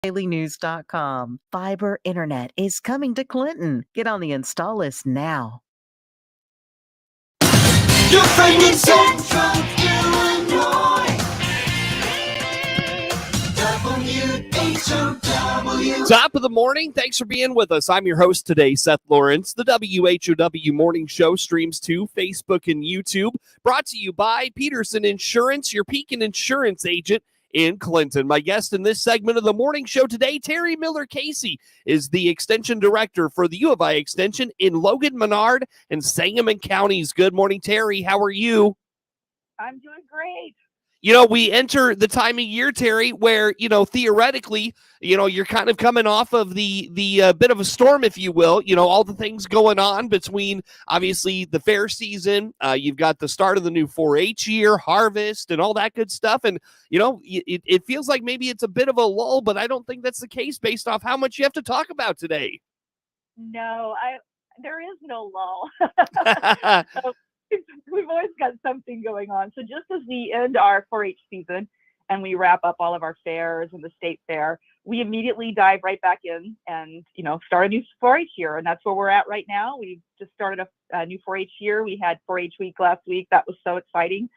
dailynews.com. Fiber internet is coming to Clinton. Get on the install list now. Your friend in Central Illinois. WHOW. Top of the morning. Thanks for being with us. I'm your host today, Seth Lawrence. The WHOW Morning Show streams to Facebook and YouTube. Brought to you by Peterson Insurance, your Pekin Insurance agent in Clinton. My guest in this segment of the morning show today, Terri Miller-Casey, is the Extension Director for the U of I Extension in Logan, Menard, and Sangamon counties. Good morning, Terri. How are you? I'm doing great. You know, we enter the time of year, Terri, where, theoretically, you're kind of coming off of the bit of a storm, if you will, all the things going on between, obviously, the fair season. You've got the start of the new 4-H year, harvest, and all that good stuff. And, it feels like maybe it's a bit of a lull, but I don't think that's the case based off how much you have to talk about today. No, there is no lull. So, we've always got something going on. So just as we end our 4-H season and we wrap up all of our fairs and the state fair, we immediately dive right back in and, start a new 4-H year. And that's where we're at right now. We've just started a new 4-H year. We had 4-H week last week. That was so exciting.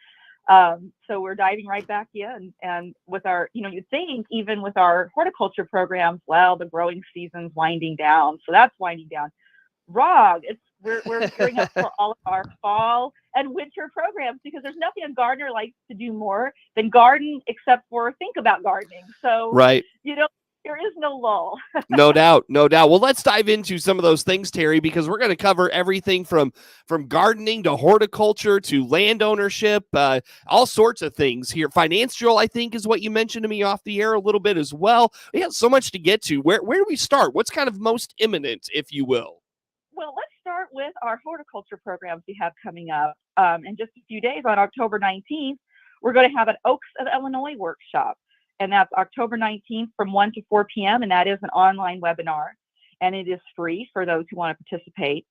So we're diving right back in. And with our, you'd think even with our horticulture programs, well, the growing season's winding down. So that's winding down. Wrong. We're gearing up for all of our fall and winter programs because there's nothing a gardener likes to do more than garden except for think about gardening. So, right. There is no lull. No doubt. Well, let's dive into some of those things, Terri, because we're going to cover everything from gardening to horticulture to land ownership, all sorts of things here. Financial, I think, is what you mentioned to me off the air a little bit as well. We have so much to get to. Where do we start? What's kind of most imminent, if you will? Well, let's start with our horticulture programs we have coming up. In just a few days, on October 19th, we're going to have an Oaks of Illinois workshop. And that's October 19th from 1 to 4 p.m. And that is an online webinar. And it is free for those who want to participate.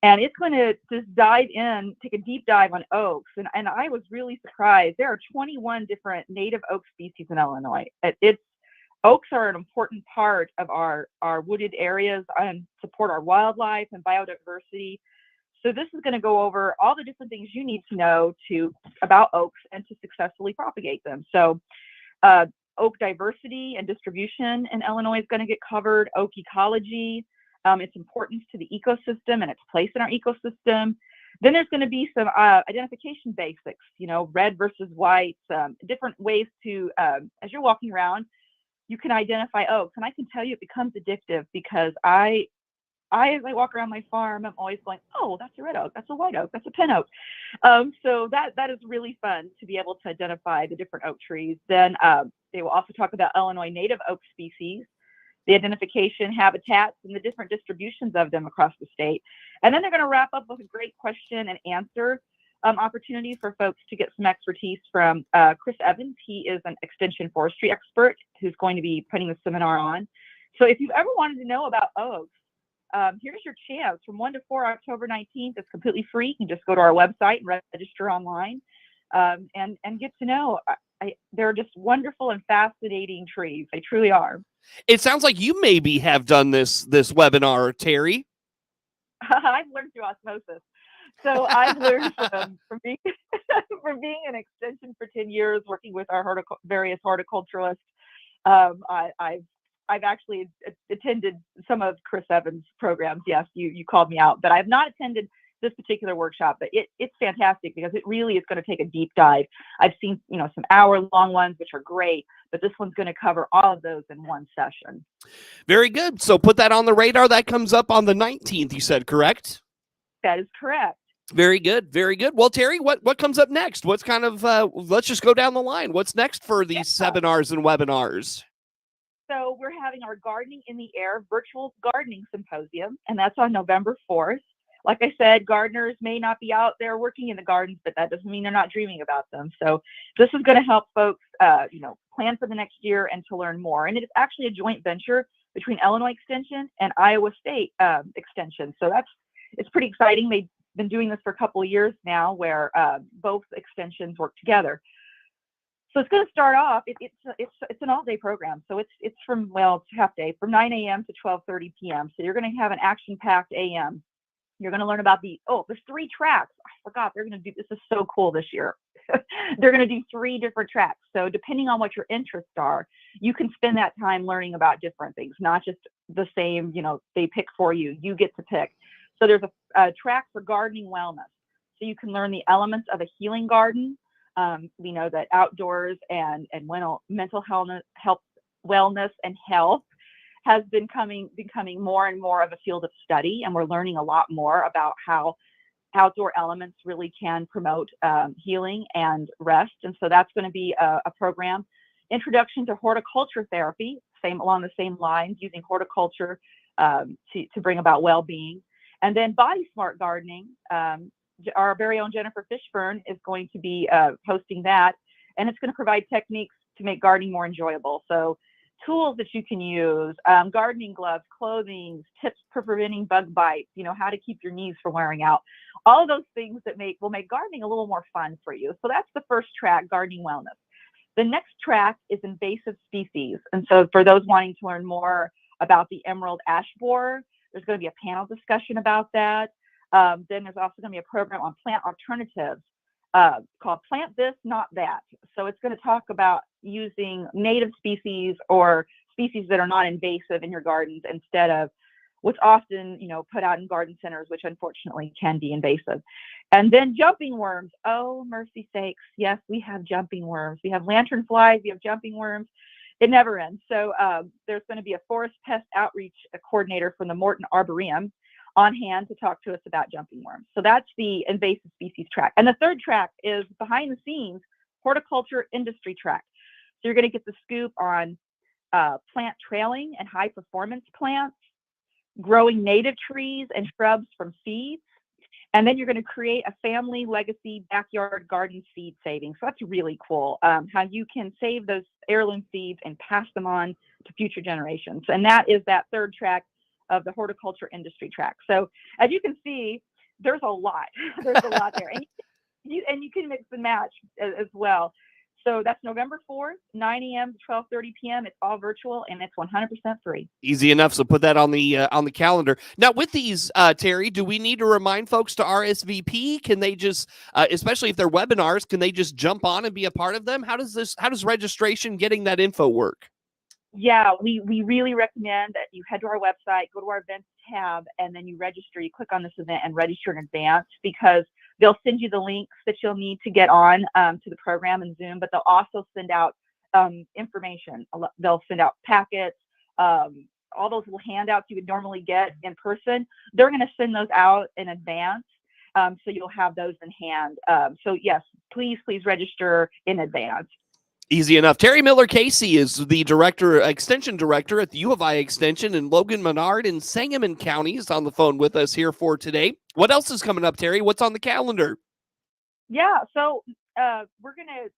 And it's going to just take a deep dive on oaks. And I was really surprised. There are 21 different native oak species in Illinois. Oaks are an important part of our wooded areas and support our wildlife and biodiversity. So this is going to go over all the different things you need to know about oaks and to successfully propagate them. So oak diversity and distribution in Illinois is going to get covered, oak ecology, its importance to the ecosystem and its place in our ecosystem. Then there's going to be some identification basics, red versus white, different ways to, as you're walking around, you can identify oaks. And I can tell you it becomes addictive because as I walk around my farm, I'm always going, oh, that's a red oak, that's a white oak, that's a pin oak. So that is really fun to be able to identify the different oak trees. Then they will also talk about Illinois native oak species, the identification, habitats, and the different distributions of them across the state. And then they're going to wrap up with a great question and answer opportunity for folks to get some expertise from Chris Evans. He is an extension forestry expert who's going to be putting the seminar on. So if you've ever wanted to know about oaks, here's your chance from 1 to 4 October 19th. It's completely free. You can just go to our website and register online and get to know. They're just wonderful and fascinating trees. They truly are. It sounds like you maybe have done this webinar, Terri. I've learned through osmosis. So I've learned from being an extension for 10 years, working with our various horticulturalists. I've actually attended some of Chris Evans' programs. Yes, you called me out, but I have not attended this particular workshop. But it's fantastic because it really is going to take a deep dive. I've seen some hour-long ones, which are great, but this one's going to cover all of those in one session. Very good. So put that on the radar. That comes up on the 19th. You said, correct? That is correct. Very good. Very good. Well, Terri, what comes up next? What's kind of, let's just go down the line. What's next for these seminars and webinars? So we're having our Gardening in the Air virtual gardening symposium, and that's on November 4th. Like I said, gardeners may not be out there working in the gardens, but that doesn't mean they're not dreaming about them. So this is going to help folks, plan for the next year and to learn more. And it is actually a joint venture between Illinois Extension and Iowa State Extension. So it's pretty exciting. They've been doing this for a couple of years now where both extensions work together. So it's going to start off. It's an all-day program. So it's from, well, it's half day, from 9 a.m. to 12:30 p.m. So you're going to have an action-packed AM. You're going to learn about there's 3 tracks. I forgot they're going to do, this is so cool this year. They're going to do 3 different tracks. So depending on what your interests are, you can spend that time learning about different things, not just the same, they pick for you. You get to pick. So there's a track for gardening wellness. So you can learn the elements of a healing garden. We know that outdoors and mental health, wellness, and health has been becoming more and more of a field of study, and we're learning a lot more about how outdoor elements really can promote healing and rest. And so that's going to be a program. Introduction to horticulture therapy, along the same lines, using horticulture to bring about well-being. And then body smart gardening. Our very own Jennifer Fishburne is going to be hosting that, and it's going to provide techniques to make gardening more enjoyable. So tools that you can use, gardening gloves, clothing, tips for preventing bug bites, how to keep your knees from wearing out, all of those things that will make gardening a little more fun for you. So that's the first track, gardening wellness. The next track is invasive species. And so for those wanting to learn more about the emerald ash borer, there's going to be a panel discussion about that. Then there's also going to be a program on plant alternatives called Plant This, Not That. So it's going to talk about using native species or species that are not invasive in your gardens instead of what's often, put out in garden centers, which unfortunately can be invasive. And then jumping worms. Oh, mercy sakes. Yes, we have jumping worms. We have lanternflies. We have jumping worms. It never ends. So there's going to be a forest pest outreach coordinator from the Morton Arboretum on hand to talk to us about jumping worms. So that's the invasive species track. And the third track is behind the scenes horticulture industry track. So you're going to get the scoop on plant trailing and high performance plants, growing native trees and shrubs from seeds. And then you're going to create a family legacy backyard garden seed saving. So that's really cool, how you can save those heirloom seeds and pass them on to future generations. And that is that third track of the horticulture industry track. So as you can see, there's a lot. There's a lot there. And you can mix and match as well. So that's November 4th, 9 a.m. to 12:30 p.m. It's all virtual and it's 100% free. Easy enough. So put that on the calendar. Now, with these, Terri, do we need to remind folks to RSVP? Can they just, especially if they're webinars, can they just jump on and be a part of them? How does registration, getting that info work? Yeah, we really recommend that you head to our website, go to our events tab, and then you register. You click on this event and register in advance, because they'll send you the links that you'll need to get on to the program in Zoom, but they'll also send out information. They'll send out packets, all those little handouts you would normally get in person. They're going to send those out in advance, so you'll have those in hand. So yes, please register in advance. Easy enough. Terri Miller Casey is the extension director at the U of I Extension in Logan, Menard, and Sangamon counties on the phone with us here for today. What else is coming up, Terri? What's on the calendar? Yeah, so we're going to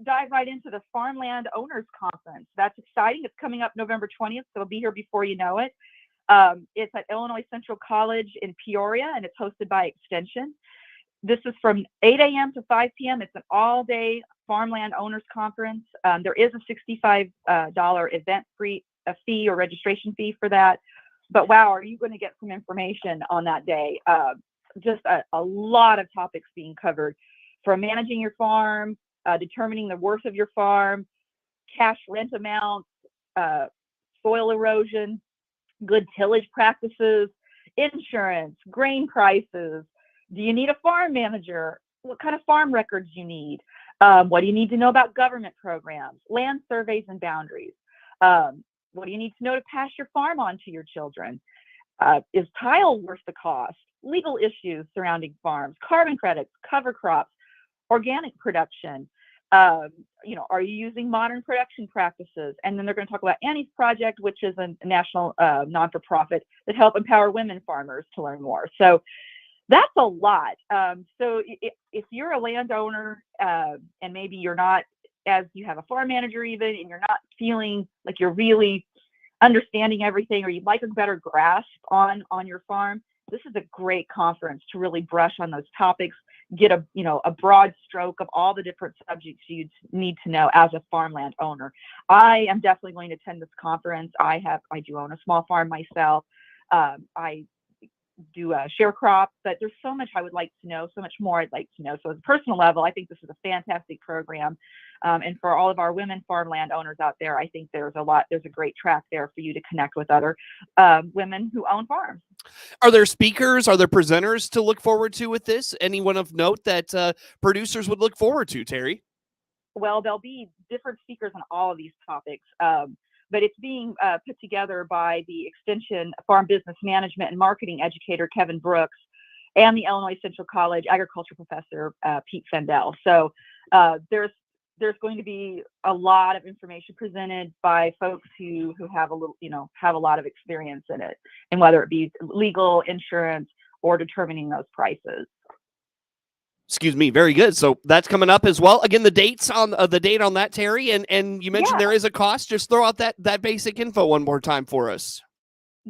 dive right into the Farmland Owners Conference. That's exciting. It's coming up November 20th, so it'll be here before you know it. It's at Illinois Central College in Peoria, and it's hosted by Extension. This is from 8 a.m. to 5 p.m. It's an all-day Farmland Owners Conference. There is a $65 event fee or registration fee for that. But wow, are you going to get some information on that day? Just a lot of topics being covered, from managing your farm, determining the worth of your farm, cash rent amounts, soil erosion, good tillage practices, insurance, grain prices. Do you need a farm manager? What kind of farm records do you need? What do you need to know about government programs, land surveys and boundaries? What do you need to know to pass your farm on to your children? Is tile worth the cost? Legal issues surrounding farms, carbon credits, cover crops, organic production. Are you using modern production practices? And then they're going to talk about Annie's Project, which is a national non-for-profit that help empower women farmers to learn more. So that's a lot. So if you're a landowner and maybe you're not, as you have a farm manager even, and you're not feeling like you're really understanding everything, or you'd like a better grasp on your farm, this is a great conference to really brush on those topics, get a broad stroke of all the different subjects you need to know as a farmland owner. I am definitely going to attend this conference. I do own a small farm myself. I do a share crop, but there's so much I would like to know, so much more I'd like to know. So at a personal level, I think this is a fantastic program. And for all of our women farmland owners out there, I think there's a great track there for you to connect with other women who own farms. Are there speakers? Are there presenters to look forward to with this? Anyone of note that producers would look forward to, Terri? Well, there'll be different speakers on all of these topics. But it's being put together by the Extension Farm Business Management and Marketing educator, Kevin Brooks, and the Illinois Central College agriculture professor, Pete Fendel. So there's going to be a lot of information presented by folks who have a lot of experience in it, and whether it be legal, insurance, or determining those prices. Excuse me. Very good. So that's coming up as well. Again, the date on that, Terri, and you mentioned there is a cost. Just throw out that basic info one more time for us.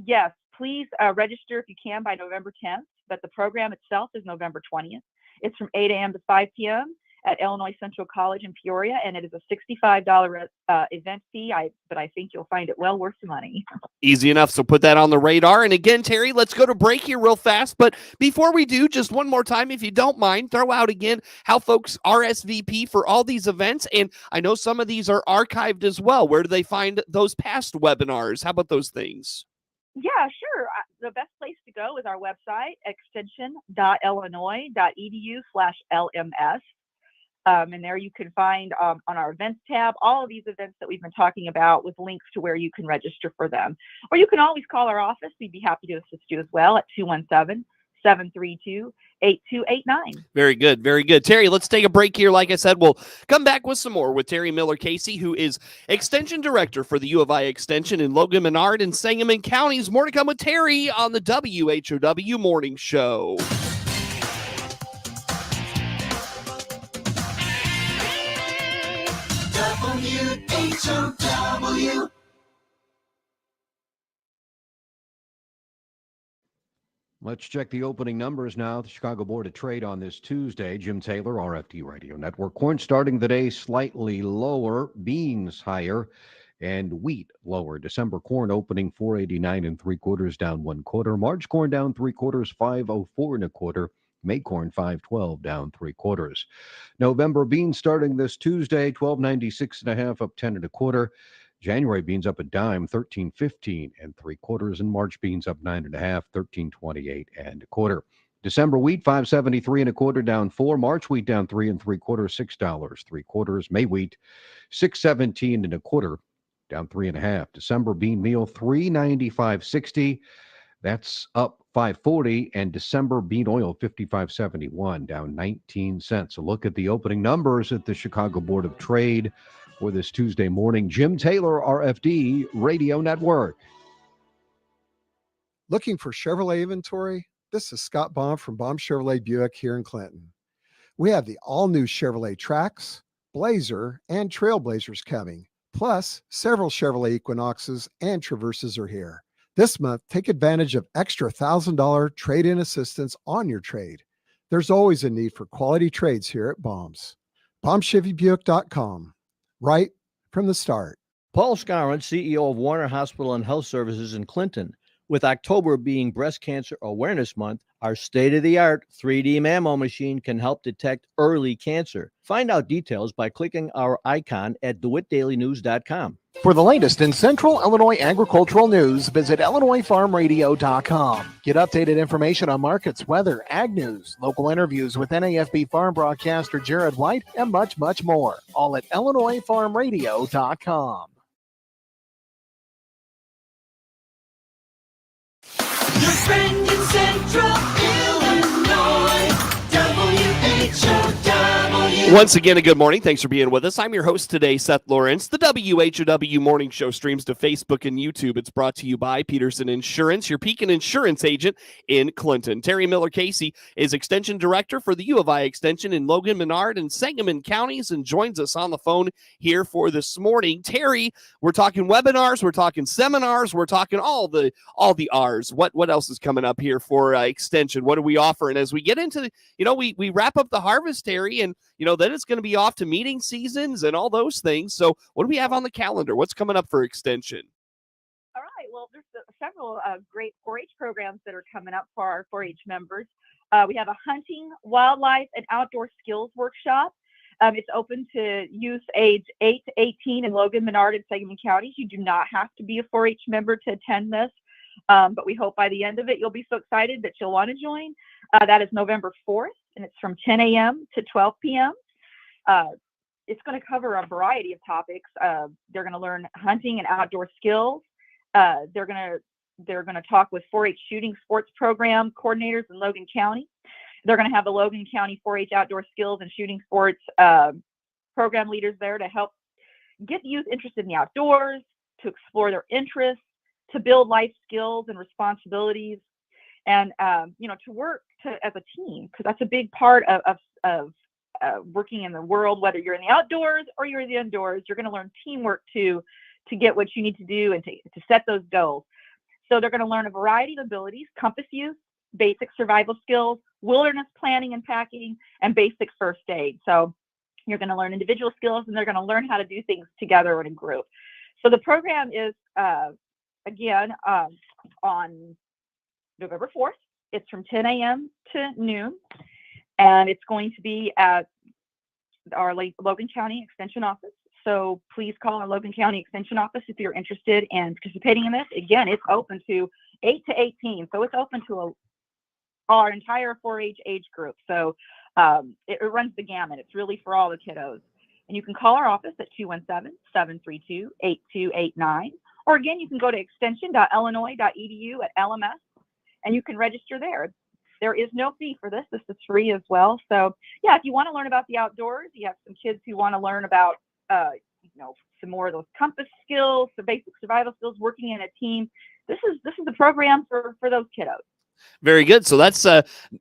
Yes, please register if you can by November 10th, but the program itself is November 20th. It's from 8 a.m. to 5 p.m. at Illinois Central College in Peoria, and it is a $65 event fee, but I think you'll find it well worth the money. Easy enough, so put that on the radar. And again, Terri, let's go to break here real fast, but before we do, just one more time, if you don't mind, throw out again how folks RSVP for all these events, and I know some of these are archived as well. Where do they find those past webinars? How about those things? Yeah, sure. The best place to go is our website, extension.illinois.edu/LMS. And there you can find on our events tab all of these events that we've been talking about with links to where you can register for them. Or you can always call our office. We'd be happy to assist you as well at 217-732-8289. Very good. Very good. Terri, let's take a break here. Like I said, we'll come back with some more with Terri Miller-Casey, who is Extension Director for the U of I Extension in Logan, Menard, and Sangamon counties. More to come with Terri on the WHOW Morning Show. WHOW. Let's check the opening numbers now. The Chicago Board of Trade on this Tuesday. Jim Taylor, RFD Radio Network. Corn starting the day slightly lower, beans higher, and wheat lower. December corn opening 489 3/4, down 1/4. March corn down 3/4, 504 1/4. May corn 512, down 3/4. November beans starting this Tuesday 1296 1/2, up 10 1/4. January beans up a dime, 13.15 3/4, and March beans up 9 1/2, 13.28 1/4. December wheat 573 1/4, down 4. March wheat down 3 3/4, $6 3/4. May wheat 617 1/4, down 3 1/2. December bean meal 395.60, that's up 5.40, and December bean oil 55.71, down 19 cents. A look at the opening numbers at the Chicago Board of Trade for this Tuesday morning. Jim Taylor, RFD Radio Network. Looking for Chevrolet inventory? This is Scott Baum from Baum Chevrolet Buick here in Clinton. We have the all-new Chevrolet Trax, Blazer, and Trailblazers coming. Plus, several Chevrolet Equinoxes and Traverses are here. This month, take advantage of extra $1,000 trade-in assistance on your trade. There's always a need for quality trades here at Baum's. BaumChevyBuick.com. Right from the start. Paul Scarrett, CEO of Warner Hospital and Health Services in Clinton. With October being Breast Cancer Awareness Month, our state-of-the-art 3D mammo machine can help detect early cancer. Find out details by clicking our icon at DeWittDailyNews.com. For the latest in Central Illinois agricultural news, visit IllinoisFarmRadio.com. Get updated information on markets, weather, ag news, local interviews with NAFB farm broadcaster Jared White, and much, much more. All at IllinoisFarmRadio.com. Your friend in Central Illinois, WHOW. Once again, a good morning. Thanks for being with us. I'm your host today, Seth Lawrence. The WHOW Morning Show streams to Facebook and YouTube. It's brought to you by Peterson Insurance, your Pekin Insurance agent in Clinton. Terri Miller-Casey is Extension Director for the U of I Extension in Logan, Menard, and Sangamon counties and joins us on the phone here for this morning. Terri, we're talking webinars, we're talking seminars, we're talking all the R's. What else is coming up here for Extension? What are we offering as we get into, we wrap up the harvest, Terri, and then it's going to be off to meeting seasons and all those things. So what do we have on the calendar? What's coming up for Extension? All right. Well, there's several great 4-H programs that are coming up for our 4-H members. We have a hunting, wildlife, and outdoor skills workshop. It's open to youth age 8 to 18 in Logan, Menard, and Sangamon counties. You do not have to be a 4-H member to attend this, but we hope by the end of it, you'll be so excited that you'll want to join. That is November 4th, and it's from 10 a.m. to 12 p.m. It's going to cover a variety of topics. They're going to learn hunting and outdoor skills. They're going to talk with 4-H shooting sports program coordinators in Logan County. They're going to have the Logan County 4-H outdoor skills and shooting sports program leaders there to help get youth interested in the outdoors, to explore their interests, to build life skills and responsibilities, and to work as a team, because that's a big part of working in the world. Whether you're in the outdoors or you're in the indoors, you're going to learn teamwork to get what you need to do and to set those goals. So they're going to learn a variety of abilities: compass use, basic survival skills, wilderness planning and packing, and basic first aid. So you're going to learn individual skills, and they're going to learn how to do things together in a group. So the program is again on November 4th. It's from 10 a.m. to noon, and it's going to be at our Logan County Extension office. So please call our Logan County Extension office if you're interested in participating in this. Again, it's open to 8 to 18, so it's open to our entire 4-H age group. So it runs the gamut. It's really for all the kiddos. And you can call our office at 217-732-8289. Or again, you can go to extension.illinois.edu at LMS, and you can register there. There is no fee for this. This is free as well. So yeah, if you want to learn about the outdoors, you have some kids who want to learn about some more of those compass skills, the basic survival skills, working in a team. This is the program for those kiddos. Very good. So that's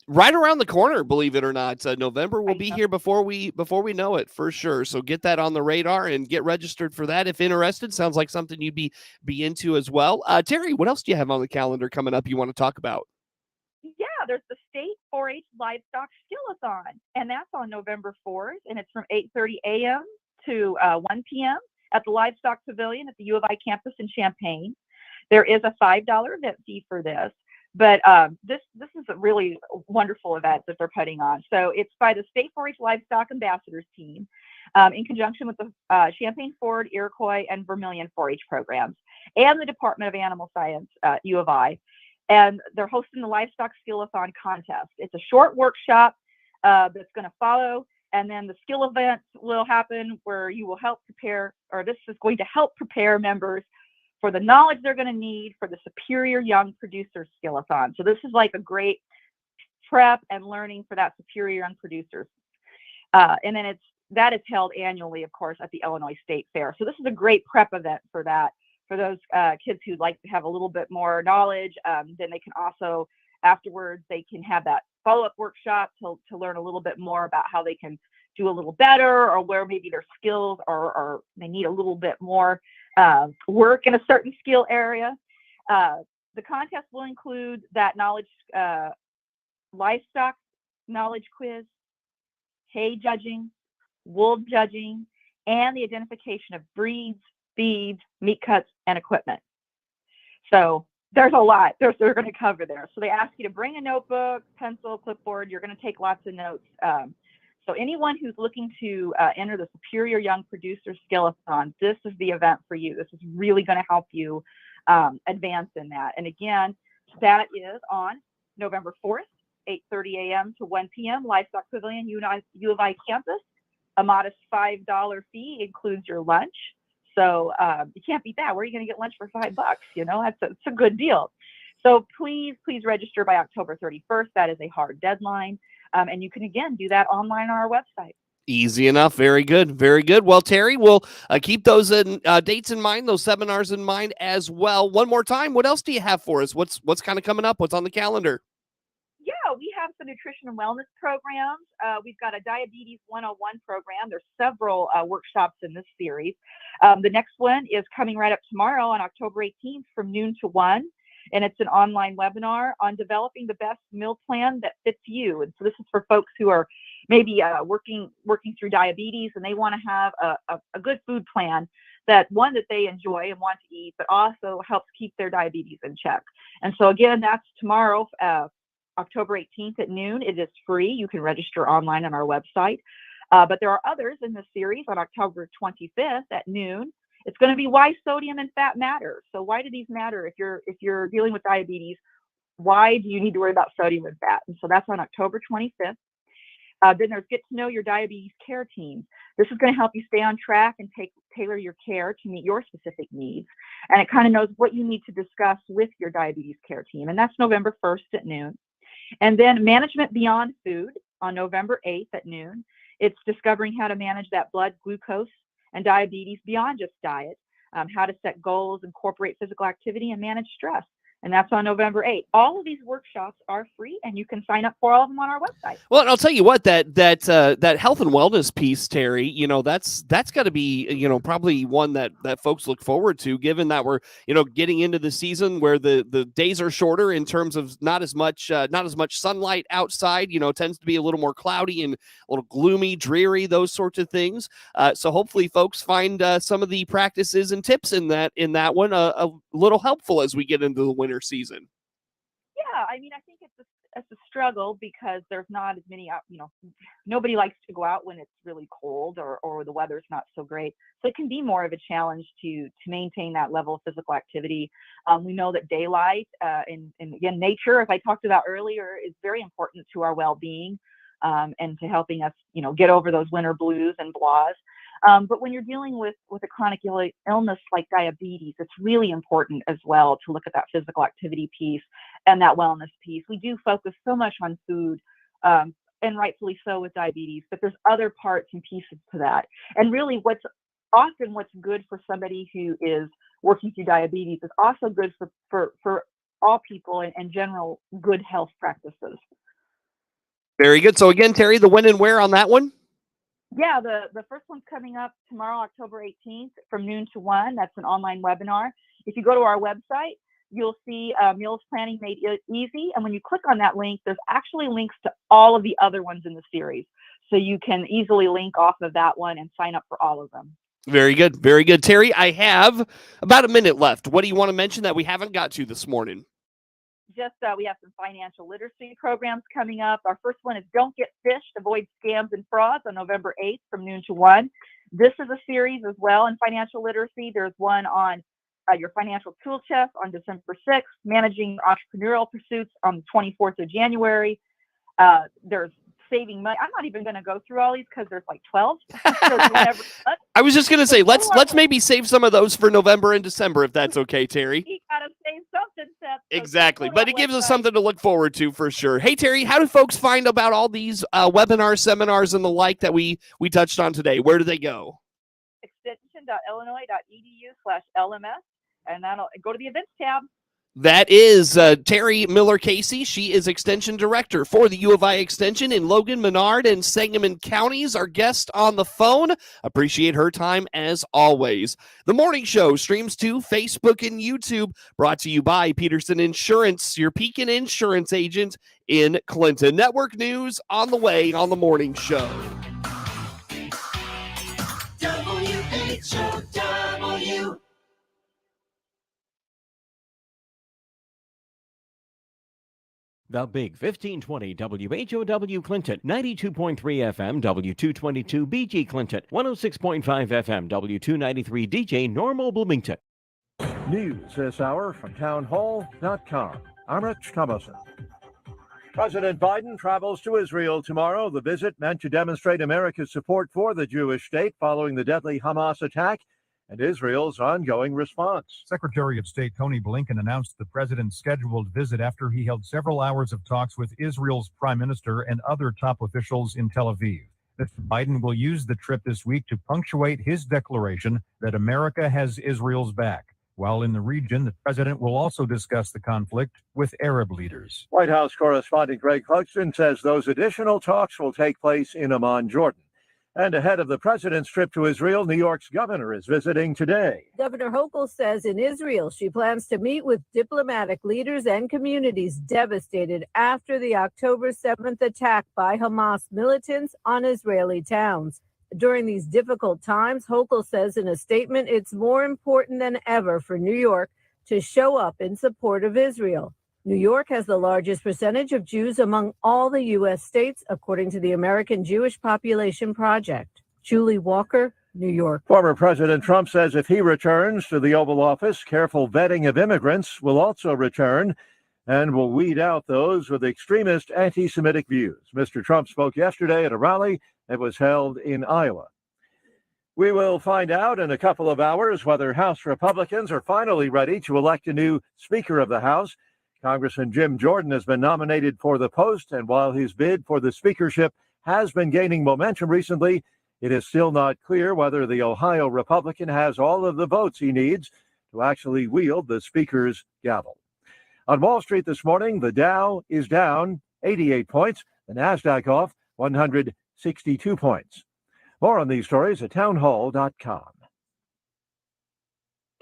right around the corner, believe it or not. November will be here before we know it, for sure. So get that on the radar and get registered for that if interested. Sounds like something you'd be into as well. Terri, what else do you have on the calendar coming up you want to talk about? Yeah, there's the State 4-H Livestock Skill-a-thon, and that's on November 4th, and it's from 8:30 a.m. to 1 p.m. at the Livestock Pavilion at the U of I campus in Champaign. There is a $5 event fee for this. But this is a really wonderful event that they're putting on. So it's by the State 4-H Livestock Ambassadors team in conjunction with the Champaign Ford, Iroquois, and Vermilion 4-H programs and the Department of Animal Science at U of I. And they're hosting the Livestock Skill-a-thon contest. It's a short workshop that's going to follow. And then the skill events will happen where you will help prepare, or this is going to help prepare members for the knowledge they're going to need for the Superior Young Producers Skill-a-thon. So this is like a great prep and learning for that Superior Young Producers. And then that is held annually, of course, at the Illinois State Fair. So this is a great prep event for that, for those kids who'd like to have a little bit more knowledge. Then they can also, afterwards, they can have that follow-up workshop to learn a little bit more about how they can do a little better, or where maybe their skills or they need a little bit more work in a certain skill area. The contest will include that knowledge, livestock knowledge quiz, hay judging, wool judging, and the identification of breeds, feeds, meat cuts, and equipment. So there's a lot they're going to cover there. So they ask you to bring a notebook, pencil, clipboard. You're going to take lots of notes. So anyone who's looking to enter the Superior Young Producer Skill-a-thon, this is the event for you. This is really going to help you advance in that. And again, that is on November 4th, 8:30 a.m. to 1 p.m. Livestock Pavilion, U of I campus. A modest $5 fee includes your lunch. So you can't beat that. Where are you going to get lunch for $5? That's a good deal. So please register by October 31st. That is a hard deadline. And you can, again, do that online on our website. Easy enough. Very good. Very good. Well, Terri, we'll keep those dates in mind, those seminars in mind as well. One more time, what else do you have for us? What's kind of coming up? What's on the calendar? Yeah, we have some nutrition and wellness programs. We've got a Diabetes 101 program. There's several workshops in this series. The next one is coming right up tomorrow on October 18th from noon to 1. And it's an online webinar on developing the best meal plan that fits you. And so this is for folks who are maybe working through diabetes, and they want to have a good food plan that they enjoy and want to eat, but also helps keep their diabetes in check. And so again, that's tomorrow, October 18th at noon. It is free. You can register online on our website. But there are others in the series on October 25th at noon. It's going to be why sodium and fat matter. So why do these matter? If you're dealing with diabetes, why do you need to worry about sodium and fat? And so that's on October 25th. Then there's Get to Know Your Diabetes Care Team. This is going to help you stay on track and tailor your care to meet your specific needs. And it kind of knows what you need to discuss with your diabetes care team. And that's November 1st at noon. And then Management Beyond Food on November 8th at noon. It's discovering how to manage that blood glucose and diabetes beyond just diet, how to set goals, incorporate physical activity, and manage stress. And that's on November 8th. All of these workshops are free, and you can sign up for all of them on our website. Well, and I'll tell you what, that health and wellness piece, Terri, that's got to be, probably one that folks look forward to, given that we're, getting into the season where the days are shorter in terms of not as much sunlight outside. Tends to be a little more cloudy and a little gloomy, dreary, those sorts of things. So hopefully, folks find some of the practices and tips in that one a little helpful as we get into the winter season. Yeah, I mean, I think it's a struggle because there's not as many, nobody likes to go out when it's really cold or the weather's not so great. So it can be more of a challenge to maintain that level of physical activity. We know that daylight and again, nature, as I talked about earlier, is very important to our well-being and to helping us, get over those winter blues and blahs. But when you're dealing with a chronic illness like diabetes, it's really important as well to look at that physical activity piece and that wellness piece. We do focus so much on food, and rightfully so with diabetes, but there's other parts and pieces to that. And really what's good for somebody who is working through diabetes is also good for all people and general good health practices. Very good. So again, Terri, the when and where on that one? Yeah, the first one's coming up tomorrow, October 18th from noon to 1. That's an online webinar. If you go to our website, you'll see Meals Planning Made Easy. And when you click on that link, there's actually links to all of the other ones in the series. So you can easily link off of that one and sign up for all of them. Very good. Very good. Terri, I have about a minute left. What do you want to mention that we haven't got to this morning? Just we have some financial literacy programs coming up. Our first one is Don't Get Fished, Avoid Scams and Frauds on November 8th from noon to 1. This is a series as well in financial literacy. There's one on your financial tool chest on December 6th, Managing Entrepreneurial Pursuits on the 24th of January. There's Saving Money. I'm not even going to go through all these because there's like 12. I was just going to say, let's maybe save some of those for November and December, if that's okay, Terri. You got to save something, Seth. So exactly. But it gives us something to look forward to for sure. Hey, Terri, how do folks find about all these webinars, seminars, and the like that we touched on today? Where do they go? extension.illinois.edu/LMS, and that'll go to the events tab. That is Terri Miller-Casey. She is Extension Director for the U of I Extension in Logan, Menard, and Sangamon counties. Our guest on the phone. Appreciate her time as always. The morning show streams to Facebook and YouTube. Brought to you by Peterson Insurance, your Pekin insurance agent in Clinton. Network news on the way on the morning show. WHOW. The Big 1520 WHOW Clinton, 92.3 FM W222 BG Clinton, 106.5 FM W293 DJ Normal Bloomington. News this hour from townhall.com. I'm Rich Thomason. President Biden travels to Israel tomorrow. The visit meant to demonstrate America's support for the Jewish state following the deadly Hamas attack and Israel's ongoing response. Secretary of State Tony Blinken announced the president's scheduled visit after he held several hours of talks with Israel's prime minister and other top officials in Tel Aviv. Mr. Biden will use the trip this week to punctuate his declaration that America has Israel's back. While in the region, the president will also discuss the conflict with Arab leaders. White House correspondent Greg Clugston says those additional talks will take place in Amman, Jordan. And ahead of the president's trip to Israel, New York's governor is visiting today. Governor Hochul says in Israel she plans to meet with diplomatic leaders and communities devastated after the October 7th attack by Hamas militants on Israeli towns. During these difficult times, Hochul says in a statement it's more important than ever for New York to show up in support of Israel. New York has the largest percentage of Jews among all the U.S. states, according to the American Jewish Population Project. Julie Walker, New York. Former President Trump says if he returns to the Oval Office, careful vetting of immigrants will also return and will weed out those with extremist anti-Semitic views. Mr. Trump spoke yesterday at a rally that was held in Iowa. We will find out in a couple of hours whether House Republicans are finally ready to elect a new Speaker of the House. Congressman Jim Jordan has been nominated for the post, and while his bid for the speakership has been gaining momentum recently, it is still not clear whether the Ohio Republican has all of the votes he needs to actually wield the speaker's gavel. On Wall Street this morning, the Dow is down 88 points, the NASDAQ off 162 points. More on these stories at townhall.com.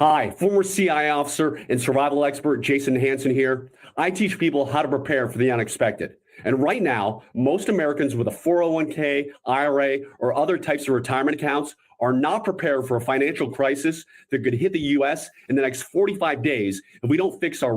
Hi, former CI officer and survival expert Jason Hansen here. I teach people how to prepare for the unexpected. And right now, most Americans with a 401k, IRA, or other types of retirement accounts are not prepared for a financial crisis that could hit the U.S. in the next 45 days if we don't fix our